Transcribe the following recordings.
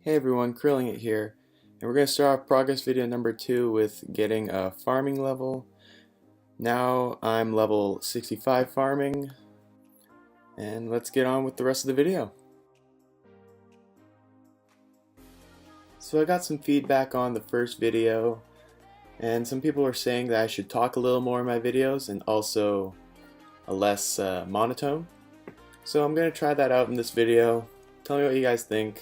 Hey everyone, Krillin here, and we're going to start off progress video number 2 with getting a farming level. Now I'm level 65 farming, and let's get on with the rest of the video. So I got some feedback on the first video, and some people are saying that I should talk a little more in my videos and also a less monotone. So I'm going to try that out in this video. Tell me what you guys think.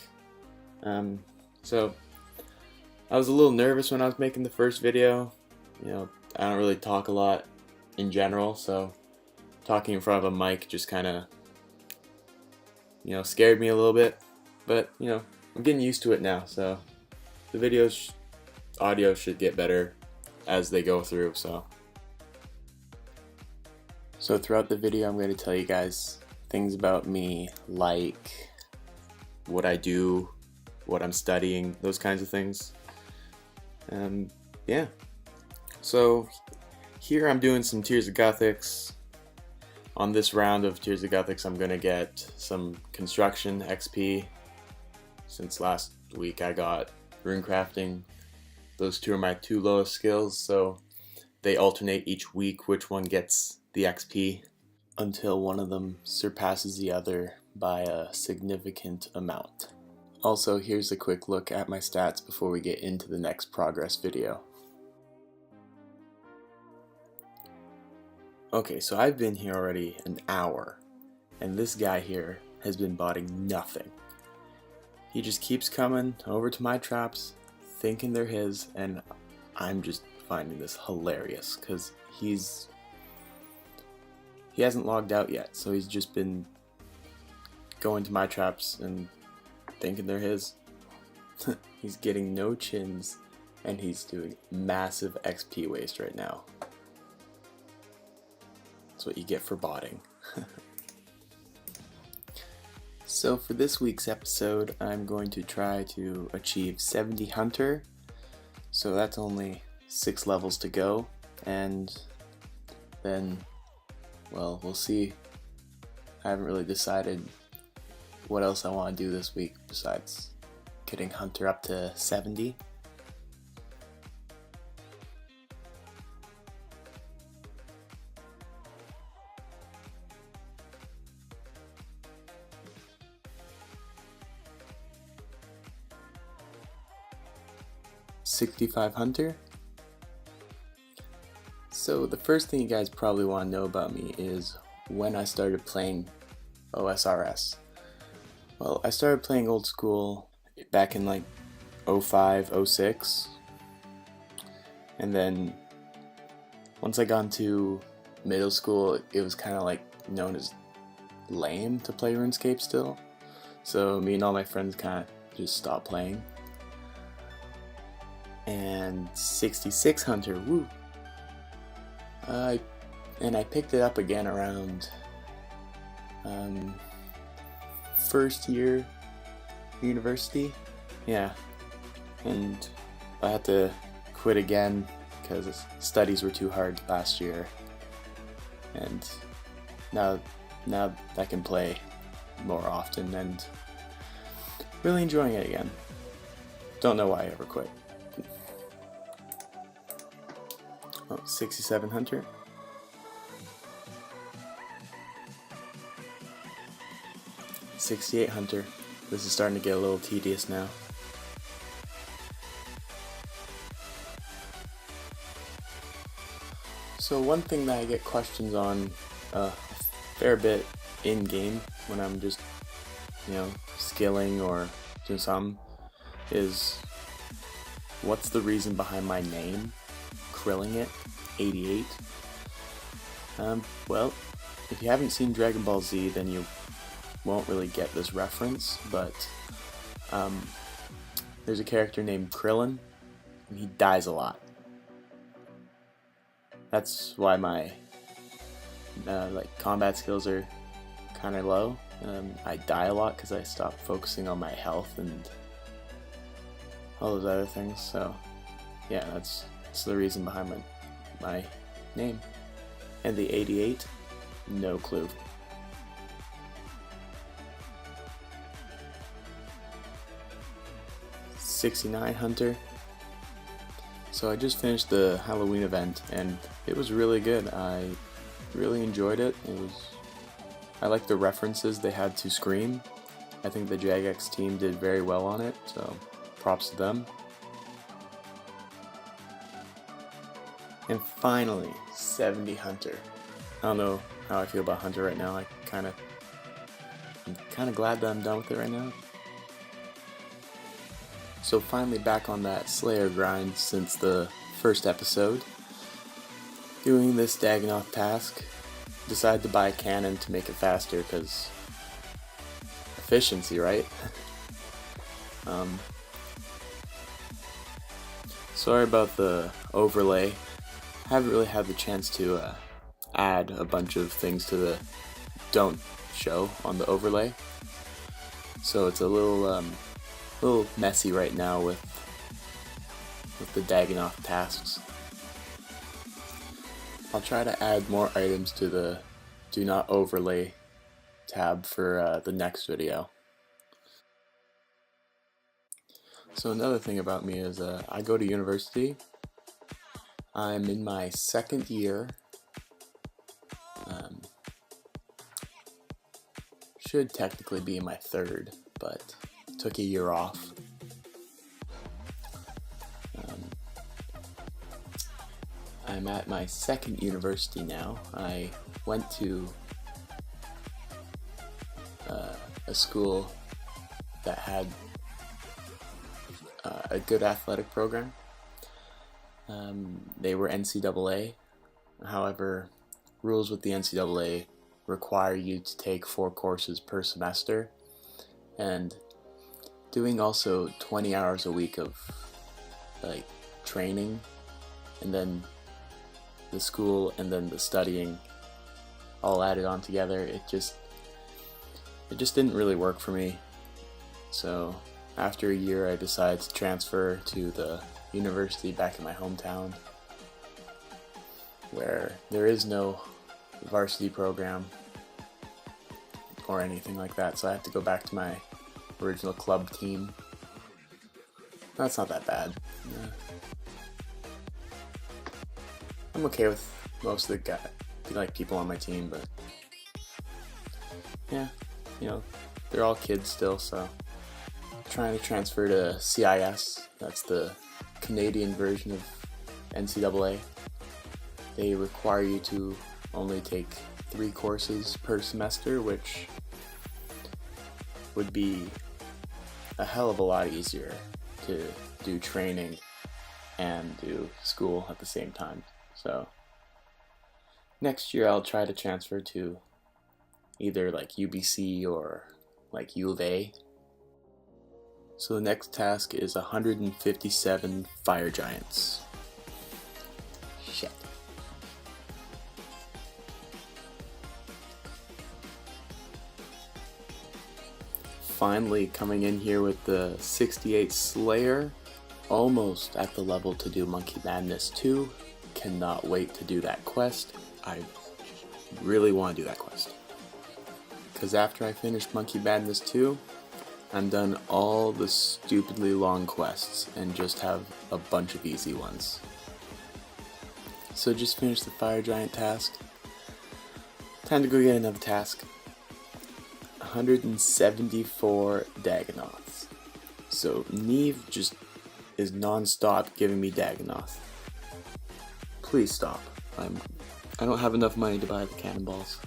So I was a little nervous when I was making the first video. I don't really talk a lot in general, so talking in front of a mic just kind of, scared me a little bit. But, I'm getting used to it now, so the videos, audio should get better as they go through, so throughout the video I'm going to tell you guys things about me, like what I do, what I'm studying, those kinds of things. Yeah. So here I'm doing some Tears of Gothics. On this round of Tears of Gothics I'm gonna get some construction XP. Since last week I got rune crafting. Those two are my two lowest skills, so they alternate each week which one gets the XP until one of them surpasses the other by a significant amount. Also, here's a quick look at my stats before we get into the next progress video. Okay, so I've been here already an hour, and this guy here has been botting nothing. He just keeps coming over to my traps, thinking they're his, and I'm just finding this hilarious, because he hasn't logged out yet, so he's just been going to my traps and thinking they're his. He's getting no chins and he's doing massive XP waste right now. That's what you get for botting. So for this week's episode I'm going to try to achieve 70 Hunter, so that's only 6 levels to go, and then, well, we'll see. I haven't really decided what else I want to do this week besides getting Hunter up to 70. $65 Hunter. So the first thing you guys probably want to know about me is when I started playing OSRS. Well, I started playing old school back in like 05, 06, and then once I got into middle school it was kind of like known as lame to play RuneScape still, so me and all my friends kind of just stopped playing. And 66 Hunter, woo! And I picked it up again around first year university, yeah, and I had to quit again because studies were too hard last year, and now I can play more often and really enjoying it again. Don't know why I ever quit. 67 Hunter. $68 Hunter. This is starting to get a little tedious now. So one thing that I get questions on a fair bit in game when I'm just, skilling or doing something is, what's the reason behind my name, Krillin 88? Well, if you haven't seen Dragon Ball Z, then you won't really get this reference, but there's a character named Krillin, and he dies a lot. That's why my combat skills are kind of low. I die a lot because I stopped focusing on my health and all those other things. So yeah, that's the reason behind my name. And the 88, no clue. 69 Hunter. So I just finished the Halloween event and it was really good. I really enjoyed it. I like the references they had to Scream. I think the Jagex team did very well on it, so props to them. And finally, 70 Hunter. I don't know how I feel about Hunter right now. I'm kind of glad that I'm done with it right now. So finally back on that Slayer grind since the first episode. Doing this Dagonoth task. Decided to buy a cannon to make it faster because efficiency, right? Sorry about the overlay. Haven't really had the chance to add a bunch of things to the don't show on the overlay. So it's a little messy right now with the Dagonoth tasks. I'll try to add more items to the do not overlay tab for the next video. So another thing about me is I go to university. I'm in my second year. Should technically be in my third, but took a year off. I'm at my second university now. I went to a school that had a good athletic program. They were NCAA. However, rules with the NCAA require you to take 4 courses per semester, and doing also 20 hours a week of like training, and then the school, and then the studying all added on together. It just didn't really work for me. So after a year I decided to transfer to the university back in my hometown, where there is no varsity program or anything like that, so I have to go back to my original club team. That's not that bad. I'm okay with most of the people on my team, but yeah, they're all kids still, so I'm trying to transfer to CIS. That's the Canadian version of NCAA. They require you to only take 3 courses per semester, which would be a hell of a lot easier to do training and do school at the same time. So next year I'll try to transfer to either like UBC or like U of A. So the next task is 157 fire giants. Shit. Finally coming in here with the 68 Slayer. Almost at the level to do Monkey Madness 2. Cannot wait to do that quest. I really want to do that quest. Because after I finish Monkey Madness 2, I'm done all the stupidly long quests and just have a bunch of easy ones. So just finished the fire giant task. Time to go get another task. 174 Dagonoths. So Neve just is non-stop giving me Dagonoth. Please stop. I don't have enough money to buy the cannonballs.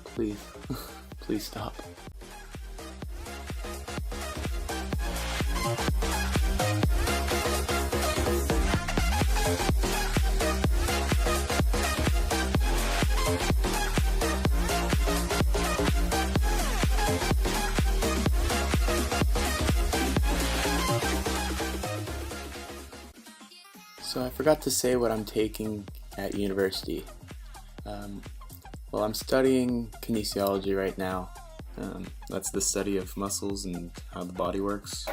Please. Please stop. So I forgot to say what I'm taking at university. Well, I'm studying kinesiology right now. That's the study of muscles and how the body works.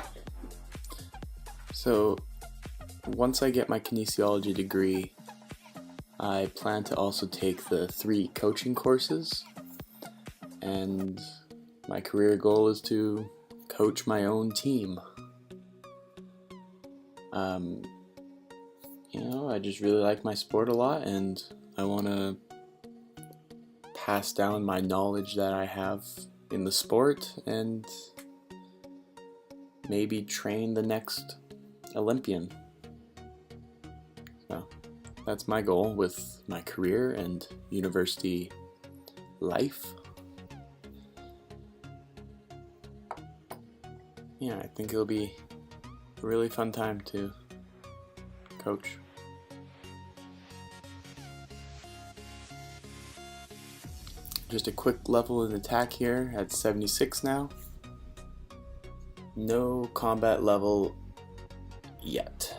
So once I get my kinesiology degree, I plan to also take the 3 coaching courses, and my career goal is to coach my own team. Um, I just really like my sport a lot, and I want to pass down my knowledge that I have in the sport and maybe train the next Olympian. So that's my goal with my career and university life. Yeah, I think it'll be a really fun time to coach. Just a quick level in attack here at 76 now. No combat level yet.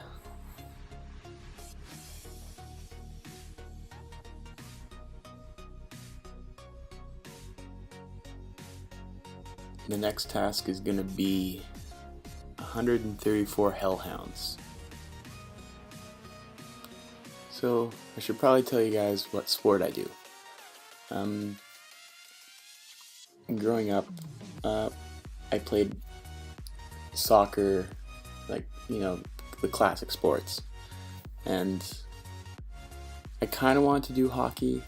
The next task is going to be 134 hellhounds. So I should probably tell you guys what sport I do. Growing up, I played soccer, the classic sports. And I kind of wanted to do hockey,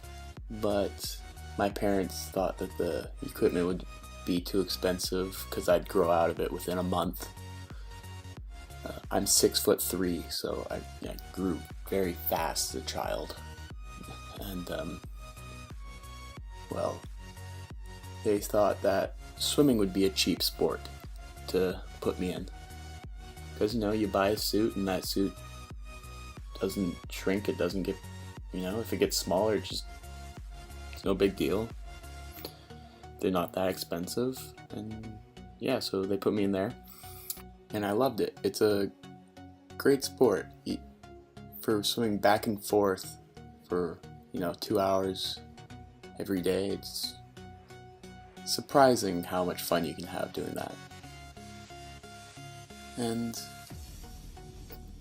but my parents thought that the equipment would be too expensive because I'd grow out of it within a month. I'm 6'3", so I grew very fast as a child. And, they thought that swimming would be a cheap sport to put me in. Because, you buy a suit and that suit doesn't shrink, it doesn't get, if it gets smaller, it's no big deal. They're not that expensive, and so they put me in there, and I loved it. It's a great sport for swimming back and forth for 2 hours every day. It's surprising how much fun you can have doing that. And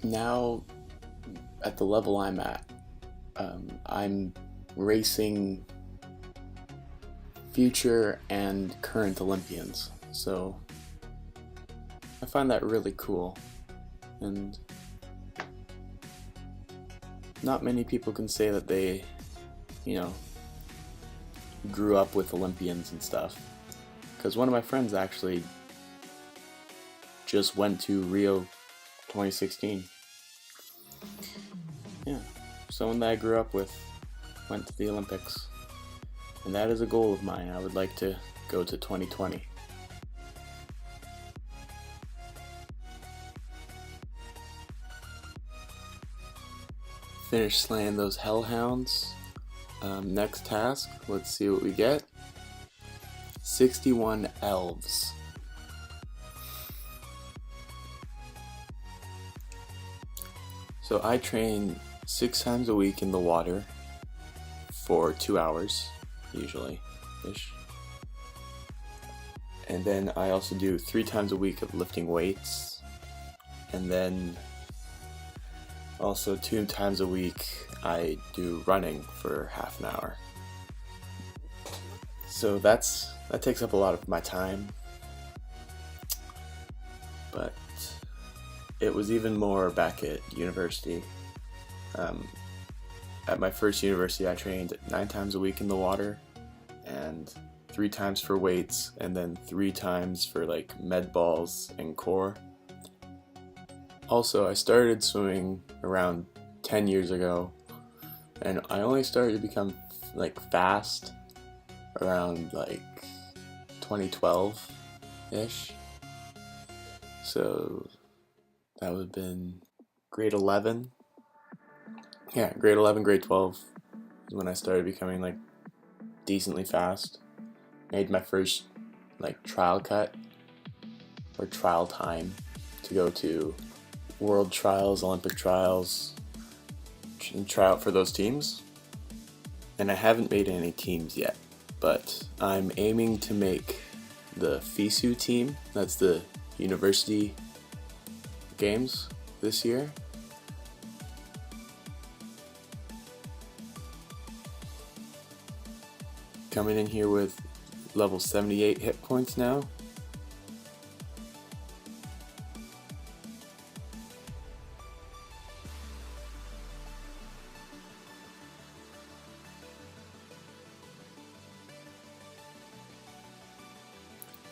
now at the level I'm at, I'm racing future and current Olympians, so I find that really cool, and not many people can say that they grew up with Olympians and stuff, because one of my friends actually just went to Rio 2016. Someone that I grew up with went to the Olympics. And that is a goal of mine. I would like to go to 2020. Finish slaying those hellhounds. Next task, let's see what we get. 61 elves. So I train 6 times a week in the water for 2 hours. Usually-ish. And then I also do 3 times a week of lifting weights, and then also 2 times a week I do running for half an hour. So that takes up a lot of my time, but it was even more back at university. At my first university, I trained 9 times a week in the water, and 3 times for weights, and then 3 times for med balls and core. Also, I started swimming around 10 years ago, and I only started to become fast around 2012-ish. So that would have been grade 11. Yeah, grade 11, grade 12 is when I started becoming decently fast. Made my first trial cut or trial time to go to world trials, Olympic trials, and try out for those teams. And I haven't made any teams yet, but I'm aiming to make the FISU team. That's the university games this year. Coming in here with level 78 hit points now.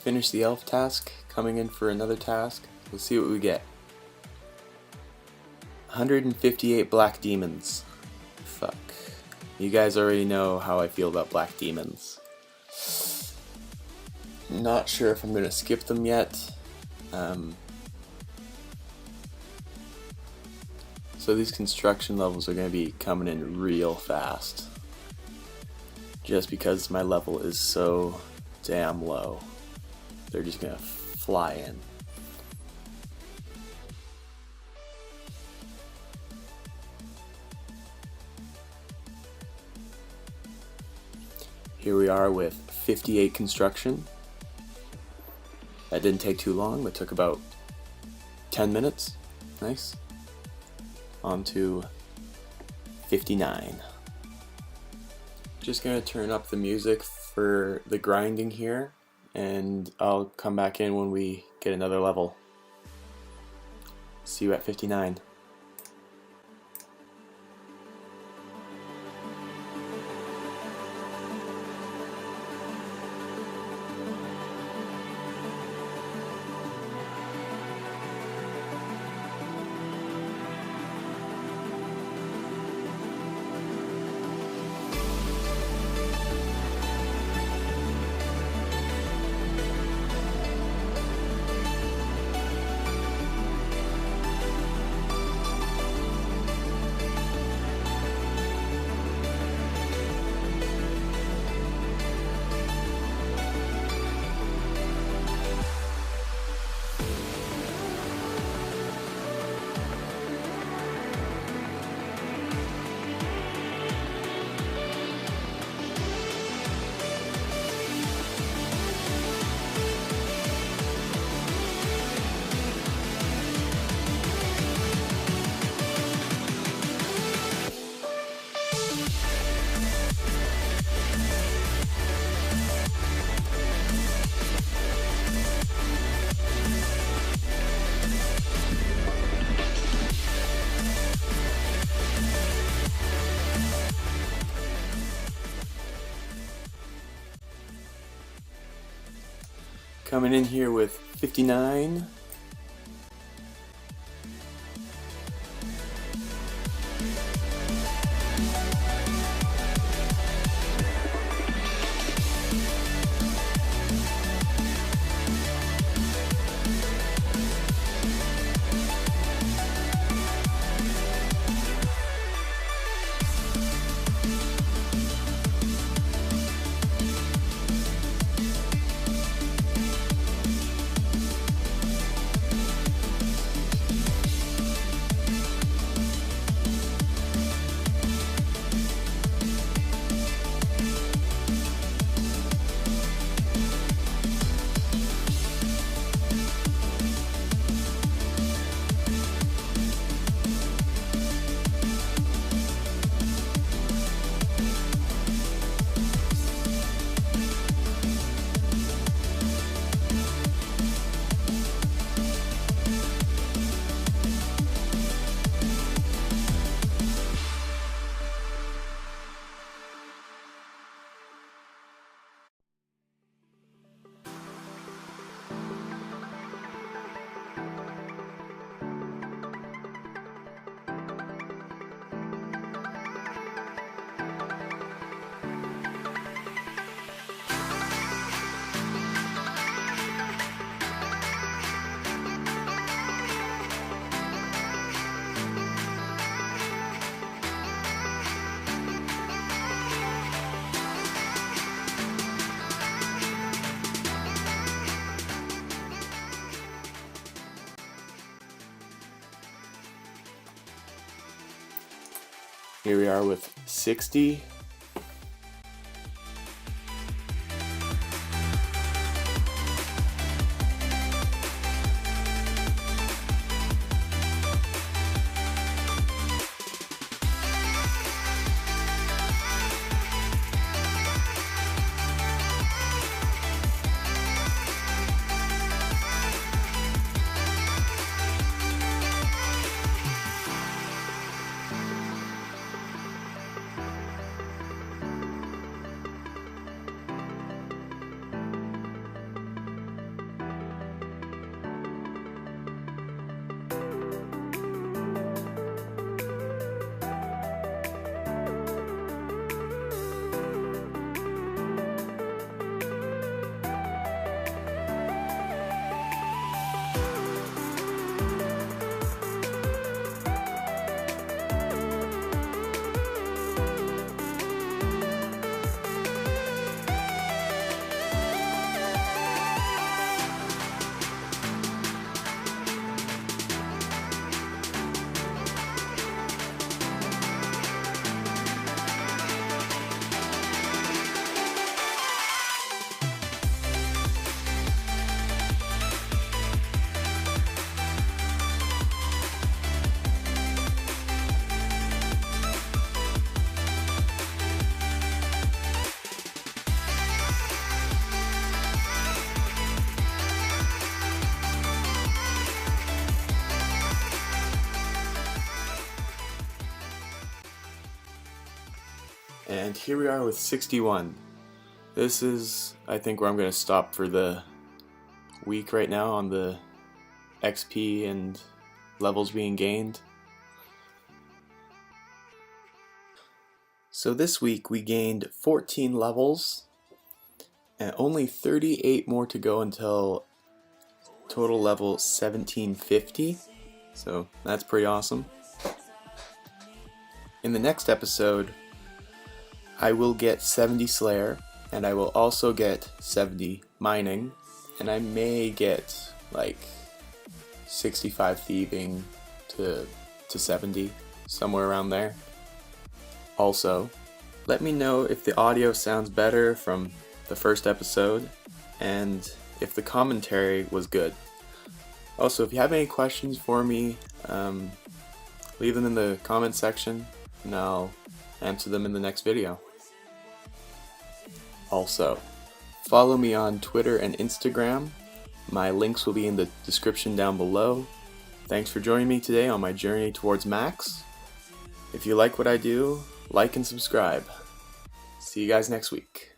finished the elf task, coming in for another task. Let's see what we get. 158 black demons. Fuck. You guys already know how I feel about black demons. Not sure if I'm gonna skip them yet. So these construction levels are gonna be coming in real fast. Just because my level is so damn low. They're just gonna fly in. Here we are with 58 construction. That didn't take too long, that took about 10 minutes. Nice. On to 59. Just gonna turn up the music for the grinding here, and I'll come back in when we get another level. See you at 59. Coming in here with 59. Here we are with 60. And here we are with 61. This is, I think, where I'm going to stop for the week right now on the XP and levels being gained. So this week we gained 14 levels and only 38 more to go until total level 1750. So that's pretty awesome. In the next episode, I will get 70 Slayer, and I will also get 70 Mining, and I may get like 65 Thieving to 70, somewhere around there. Also, let me know if the audio sounds better from the first episode, and if the commentary was good. Also, if you have any questions for me, leave them in the comment section, and I'll answer them in the next video. Also, follow me on Twitter and Instagram. My links will be in the description down below. Thanks for joining me today on my journey towards max. If you like what I do, like and subscribe. See you guys next week.